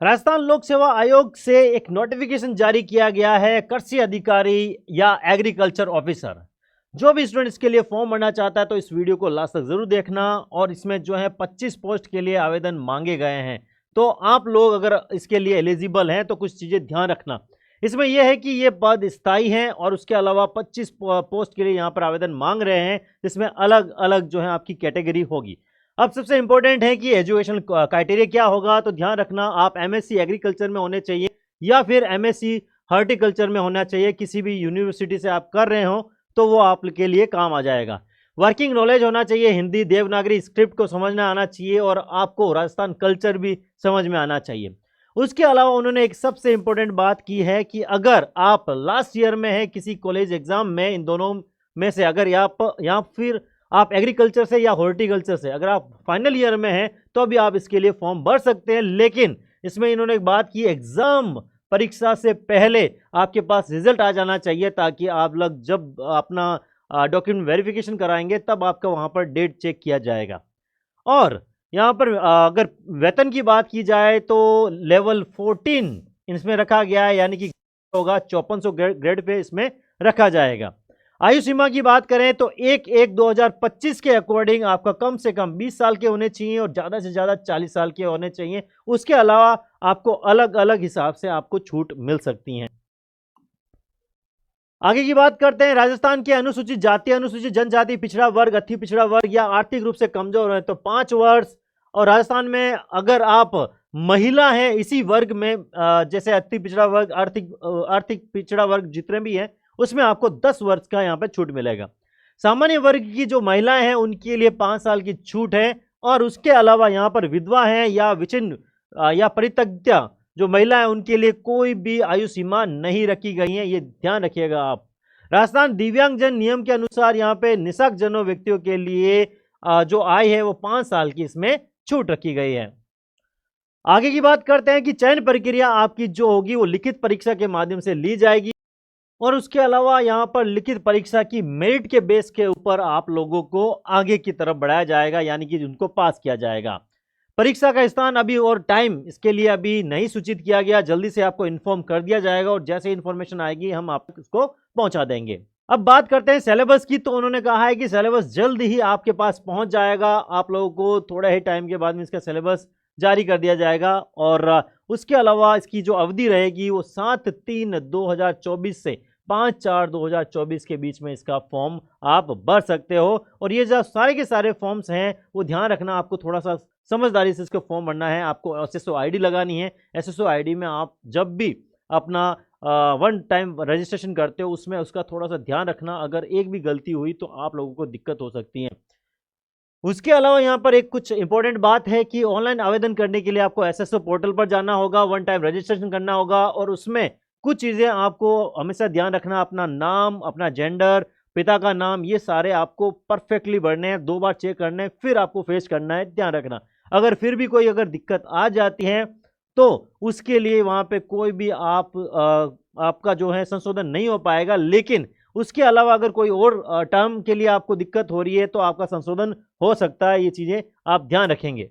राजस्थान लोक सेवा आयोग से एक नोटिफिकेशन जारी किया गया है। कृषि अधिकारी या एग्रीकल्चर ऑफिसर जो भी स्टूडेंट इसके लिए फॉर्म भरना चाहता है तो इस वीडियो को लास्ट तक जरूर देखना। और इसमें जो है 25 पोस्ट के लिए आवेदन मांगे गए हैं, तो आप लोग अगर इसके लिए एलिजिबल हैं तो कुछ चीजें ध्यान रखना। इसमें यह है कि ये पद स्थायी हैं और उसके अलावा 25 पोस्ट के लिए यहाँ पर आवेदन मांग रहे हैं, जिसमें अलग अलग जो है आपकी कैटेगरी होगी। अब सबसे इंपॉर्टेंट है कि एजुकेशन क्राइटेरिया क्या होगा, तो ध्यान रखना आप एमएससी एग्रीकल्चर में होने चाहिए या फिर एमएससी हॉर्टिकल्चर में होना चाहिए। किसी भी यूनिवर्सिटी से आप कर रहे हो तो वो आपके लिए काम आ जाएगा। वर्किंग नॉलेज होना चाहिए, हिंदी देवनागरी स्क्रिप्ट को समझना आना चाहिए और आपको राजस्थान कल्चर भी समझ में आना चाहिए। उसके अलावा उन्होंने एक सबसे इंपॉर्टेंट बात की है कि अगर आप लास्ट ईयर में है किसी कॉलेज एग्जाम में, इन दोनों में से अगर या फिर आप एग्रीकल्चर से या हॉर्टिकल्चर से अगर आप फाइनल ईयर में हैं तो भी आप इसके लिए फॉर्म भर सकते हैं। लेकिन इसमें इन्होंने एक बात की, एग्जाम परीक्षा से पहले आपके पास रिजल्ट आ जाना चाहिए, ताकि आप लोग जब अपना डॉक्यूमेंट वेरिफिकेशन कराएंगे तब आपका वहां पर डेट चेक किया जाएगा। और यहाँ पर अगर वेतन की बात की जाए तो लेवल 14 इसमें रखा गया है, यानी कि होगा 5400 ग्रेड पे इसमें रखा जाएगा। आयु सीमा की बात करें तो 1/1/2025 के अकॉर्डिंग आपका कम से कम 20 साल के होने चाहिए और ज़्यादा से ज़्यादा 40 साल के होने चाहिए। उसके अलावा आपको अलग अलग हिसाब से आपको छूट मिल सकती हैं। आगे की बात करते हैं। राजस्थान के अनुसूचित जाति, अनुसूचित जनजाति, पिछड़ा वर्ग, अति पिछड़ा वर्ग या आर्थिक रूप से कमजोर है तो 5 वर्ष। और राजस्थान में अगर आप महिला हैं इसी वर्ग में, जैसे अति पिछड़ा वर्ग, आर्थिक पिछड़ा वर्ग जितने भी हैं, उसमें आपको 10 वर्ष का यहाँ पे छूट मिलेगा। सामान्य वर्ग की जो महिलाएं हैं उनके लिए 5 साल की छूट है। और उसके अलावा यहाँ पर विधवा हैं या विचिन्न या परित्यक्ता जो महिला है उनके लिए कोई भी आयु सीमा नहीं रखी गई है, ये ध्यान रखिएगा आप। राजस्थान दिव्यांगजन नियम के अनुसार यहाँ पे निःशक्त जनों व्यक्तियों के लिए जो आय है वो 5 साल की इसमें छूट रखी गई है। आगे की बात करते हैं कि चयन प्रक्रिया आपकी जो होगी वो लिखित परीक्षा के माध्यम से ली जाएगी। और उसके अलावा यहाँ पर लिखित परीक्षा की मेरिट के बेस के ऊपर आप लोगों को आगे की तरफ बढ़ाया जाएगा, यानी कि उनको पास किया जाएगा। परीक्षा का स्थान अभी और टाइम इसके लिए अभी नहीं सूचित किया गया, जल्दी से आपको इन्फॉर्म कर दिया जाएगा और जैसे इन्फॉर्मेशन आएगी हम आप इसको पहुंचा देंगे। अब बात करते हैं सिलेबस की, तो उन्होंने कहा है कि सिलेबस जल्द ही आपके पास पहुंच जाएगा। आप लोगों को थोड़ा ही टाइम के बाद में इसका सिलेबस जारी कर दिया जाएगा। और उसके अलावा इसकी जो अवधि रहेगी वो 7/3/2024 से 5/4/2024 के बीच में इसका फॉर्म आप भर सकते हो। और ये जो सारे के सारे फॉर्म्स हैं वो ध्यान रखना, आपको थोड़ा सा समझदारी से इसको फॉर्म भरना है। आपको एसएसओ आईडी लगानी है। एसएसओ आईडी में आप जब भी अपना वन टाइम रजिस्ट्रेशन करते हो उसमें उसका थोड़ा सा ध्यान रखना, अगर एक भी गलती हुई तो आप लोगों को दिक्कत हो सकती है। उसके अलावा यहाँ पर एक कुछ इंपॉर्टेंट बात है कि ऑनलाइन आवेदन करने के लिए आपको एसएसओ पोर्टल पर जाना होगा, वन टाइम रजिस्ट्रेशन करना होगा और उसमें कुछ चीज़ें आपको हमेशा ध्यान रखना, अपना नाम, अपना जेंडर, पिता का नाम, ये सारे आपको परफेक्टली भरने हैं, 2 बार चेक करने हैं, फिर आपको फेस करना है। ध्यान रखना अगर फिर भी कोई अगर दिक्कत आ जाती है तो उसके लिए वहाँ पे कोई भी आपका जो है संशोधन नहीं हो पाएगा। लेकिन उसके अलावा अगर कोई और टर्म के लिए आपको दिक्कत हो रही है तो आपका संशोधन हो सकता है, ये चीज़ें आप ध्यान रखेंगे।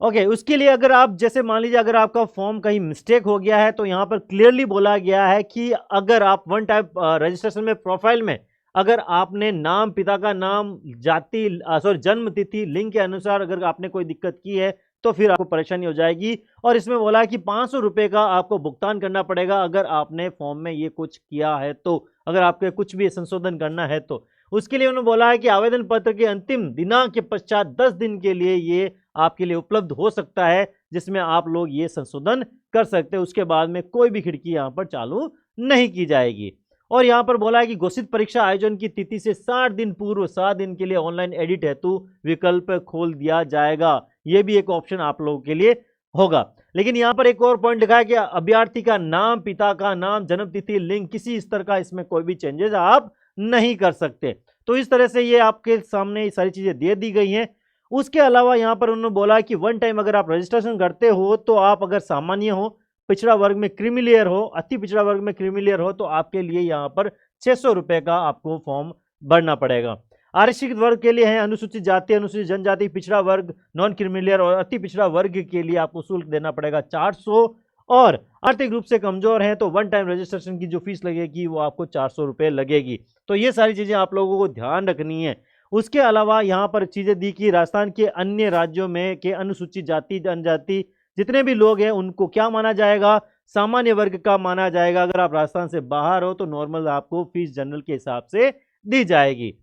ओके, उसके लिए अगर आप जैसे मान लीजिए अगर आपका फॉर्म कहीं मिस्टेक हो गया है तो यहाँ पर क्लियरली बोला गया है कि अगर आप वन टाइप रजिस्ट्रेशन में प्रोफाइल में अगर आपने नाम, पिता का नाम, जाति जन्म तिथि, लिंग के अनुसार अगर आपने कोई दिक्कत की है तो फिर आपको परेशानी हो जाएगी। और इसमें बोला है कि 500 रुपये का आपको भुगतान करना पड़ेगा अगर आपने फॉर्म में ये कुछ किया है तो, अगर आपके कुछ भी संशोधन करना है तो। उसके लिए उन्होंने बोला है कि आवेदन पत्र के अंतिम दिनांक के पश्चात 10 दिन के लिए ये आपके लिए उपलब्ध हो सकता है, जिसमें आप लोग ये संशोधन कर सकते हैं। उसके बाद में कोई भी खिड़की यहाँ पर चालू नहीं की जाएगी। और यहाँ पर बोला है कि घोषित परीक्षा आयोजन की तिथि से 60 दिन पूर्व 7 दिन के लिए ऑनलाइन एडिट हेतु विकल्प खोल दिया जाएगा। ये भी एक ऑप्शन आप लोगों के लिए होगा। लेकिन यहाँ पर एक और पॉइंट लिखा है कि अभ्यर्थी का नाम, पिता का नाम, जन्म तिथि, लिंग, किसी स्तर का इसमें कोई भी चेंजेस आप नहीं कर सकते। तो इस तरह से ये आपके सामने ये सारी चीजें दे दी गई हैं। उसके अलावा यहाँ पर उन्होंने बोला कि वन टाइम अगर आप रजिस्ट्रेशन करते हो तो आप अगर सामान्य हो, पिछड़ा वर्ग में क्रीमिलियर हो, अति पिछड़ा वर्ग में क्रीमिलियर हो तो आपके लिए यहाँ पर 600 रुपये का आपको फॉर्म भरना पड़ेगा। आरक्षित वर्ग के लिए है अनुसूचित जाति, अनुसूचित जनजाति, पिछड़ा वर्ग, नॉन क्रीमिलियर और अति पिछड़ा वर्ग के लिए आपको शुल्क देना पड़ेगा 400, और आर्थिक रूप से कमजोर हैं तो वन टाइम रजिस्ट्रेशन की जो फीस लगेगी वो आपको 400 रुपये लगेगी। तो ये सारी चीज़ें आप लोगों को ध्यान रखनी है। उसके अलावा यहाँ पर चीज़ें दी कि राजस्थान के अन्य राज्यों में के अनुसूचित जाति जनजाति जितने भी लोग हैं उनको क्या माना जाएगा, सामान्य वर्ग का माना जाएगा। अगर आप राजस्थान से बाहर हो तो नॉर्मल आपको फीस जनरल के हिसाब से दी जाएगी।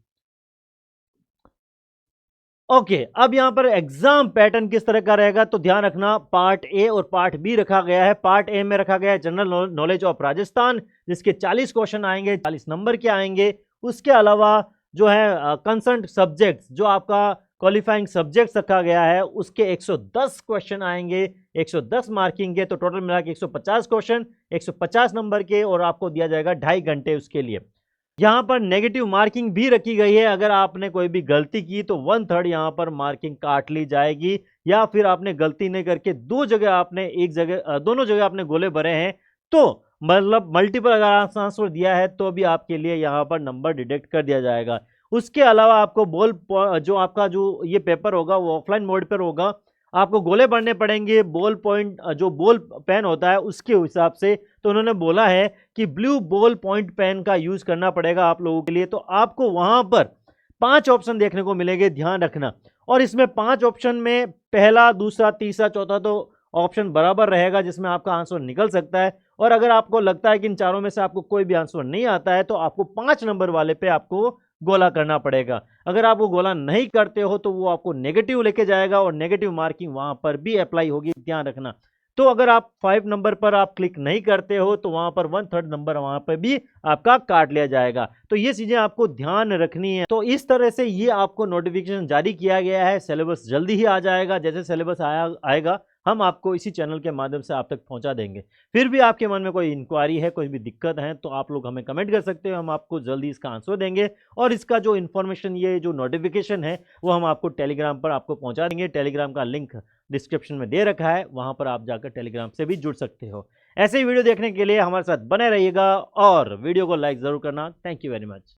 ओके, अब यहां पर एग्जाम पैटर्न किस तरह का रहेगा तो ध्यान रखना, पार्ट ए और पार्ट बी रखा गया है। पार्ट ए में रखा गया है जनरल नॉलेज ऑफ राजस्थान, जिसके 40 क्वेश्चन आएंगे, 40 नंबर के आएंगे। उसके अलावा जो है कंसर्न सब्जेक्ट्स, जो आपका क्वालिफाइंग सब्जेक्ट्स रखा गया है, उसके 110 क्वेश्चन आएंगे, 110 मार्किंग के। तो टोटल मिला के 150 क्वेश्चन, 150 नंबर के, और आपको दिया जाएगा 2.5 घंटे उसके लिए। यहाँ पर नेगेटिव मार्किंग भी रखी गई है। अगर आपने कोई भी गलती की तो 1/3 यहाँ पर मार्किंग काट ली जाएगी, या फिर आपने गलती नहीं करके दोनों जगह आपने गोले भरे हैं तो मतलब मल्टीपल अगर आंसर दिया है तो भी आपके लिए यहाँ पर नंबर डिडक्ट कर दिया जाएगा। उसके अलावा आपको जो ये पेपर होगा वो ऑफलाइन मोड पर होगा। आपको गोले भरने पड़ेंगे बॉल पॉइंट, जो बॉल पेन होता है उसके हिसाब से। तो उन्होंने बोला है कि ब्लू बॉल पॉइंट पेन का यूज करना पड़ेगा आप लोगों के लिए। तो आपको वहां पर 5 ऑप्शन देखने को मिलेंगे, ध्यान रखना। और इसमें 5 ऑप्शन में पहला, दूसरा, तीसरा, चौथा तो ऑप्शन बराबर रहेगा जिसमें आपका आंसर निकल सकता है। और अगर आपको लगता है कि इन चारों में से आपको कोई भी आंसर नहीं आता है तो आपको 5 नंबर वाले पे आपको गोला करना पड़ेगा। अगर आप वो गोला नहीं करते हो तो वो आपको नेगेटिव लेके जाएगा, और नेगेटिव मार्किंग वहां पर भी अप्लाई होगी, ध्यान रखना। तो अगर आप 5 नंबर पर आप क्लिक नहीं करते हो तो वहां पर 1/3 नंबर वहां पर भी आपका काट लिया जाएगा। तो ये चीजें आपको ध्यान रखनी है। तो इस तरह से ये आपको नोटिफिकेशन जारी किया गया है। सिलेबस जल्दी ही आ जाएगा, जैसे सिलेबस आएगा हम आपको इसी चैनल के माध्यम से आप तक पहुंचा देंगे। फिर भी आपके मन में कोई इंक्वायरी है, कोई भी दिक्कत है तो आप लोग हमें कमेंट कर सकते हो, हम आपको जल्दी इसका आंसर देंगे। और इसका जो इन्फॉर्मेशन, ये जो नोटिफिकेशन है वो हम आपको टेलीग्राम पर आपको पहुंचा देंगे। टेलीग्राम का लिंक डिस्क्रिप्शन में दे रखा है, वहां पर आप जाकर टेलीग्राम से भी जुड़ सकते हो। ऐसे ही वीडियो देखने के लिए हमारे साथ बने रहिएगा और वीडियो को लाइक जरूर करना। Thank you very much.